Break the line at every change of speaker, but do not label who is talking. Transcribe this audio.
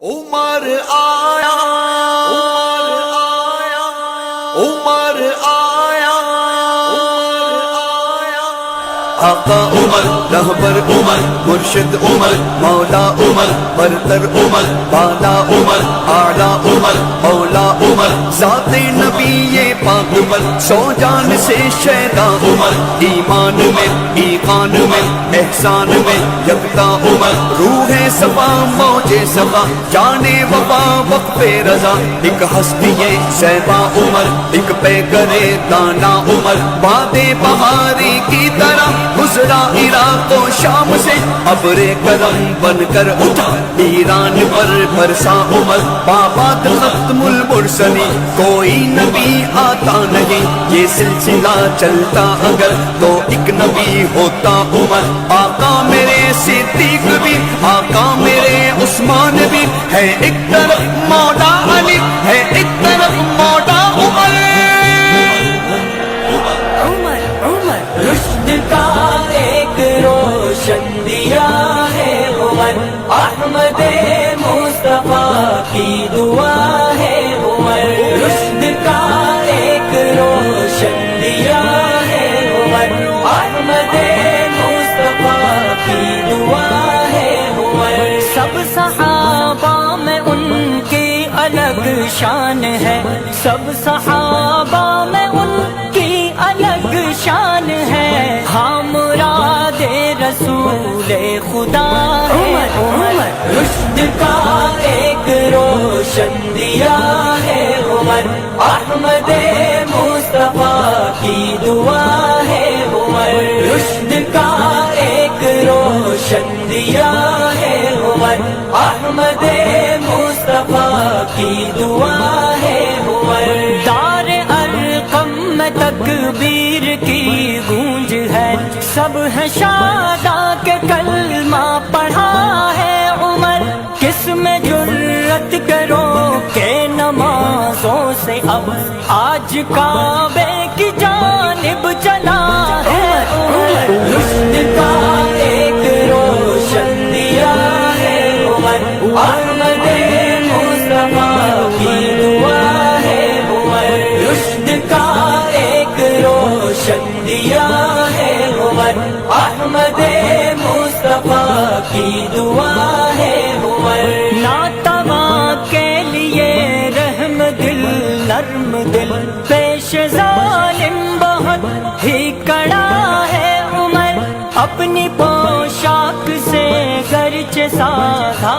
عمر آیا، عمر آیا، عمر آیا، عمر آیا۔ آقا عمر، رہبر عمر، مرشد عمر، مولا عمر، برتر عمر، بالا عمر، اعلی عمر، اولا عمر، ذات نبی پاک پر سو جان سے شیدا عمر، ایمان میں، ایقان میں، احسان میں یکتا عمر، روح صفا موج صفا، جانے وفا وقف رضا، ایک ہستی صیبا عمر، ایک پہ کرے دانا عمر، باد بہاری کی طرح گزرا عراق و شام سے، ابر کرم بن کر اٹھا ایران پر برسا عمر، بابات ختم المرسلین، کوئی نبی آتا نہیں، یہ سلسلہ چلتا اگر تو ایک نبی ہوتا عمر، آقا میرے صدیق بھی، آقا میرے عثمان بھی، ہے ایک طرف مولا علی، ہے ایک طرف مولا عمر۔
رشد کا ایک روشن دیا ہے عمر، احمد مصطفیٰ کی دعا ہے عمر، رشد کا ایک روشن دیا ہے عمر، احمد مصطفیٰ کی دعا ہے عمر۔ سب صحابہ میں ان کی الگ شان ہے، سب صحابہ میں ان کی الگ شان ہے، ہاں مراد رسول خدا ہے عمر، رشد کا ایک روشن دیا ہے عمر، احمد مصطفیٰ کی دعا ہے عمر، رشد کا ایک روشن دیا ہے عمر، احمد مصطفیٰ کی دعا ہے عمر۔ دار ارقم میں تکبیر کی گونج ہے، سب ہے شادا کہ کلمہ پڑھا ہے عمر، کس میں جرأت کرو کہ نمازوں سے اب آج کعبے کی جانب چلا ہے عمر، رشد کا ایک روشن دیا ہے عمر، احمد مصطفیٰ کی دعا ہے عمر، رشد کا ایک روشن دیا ہے عمر، احمد مصطفیٰ کی دعا ہے عمر۔ ناتواں کے لیے رحم دل، نرم دل، پیش ظالم بہت ہی کڑا ہے عمر، اپنی پوشاک سے گرچہ سادہ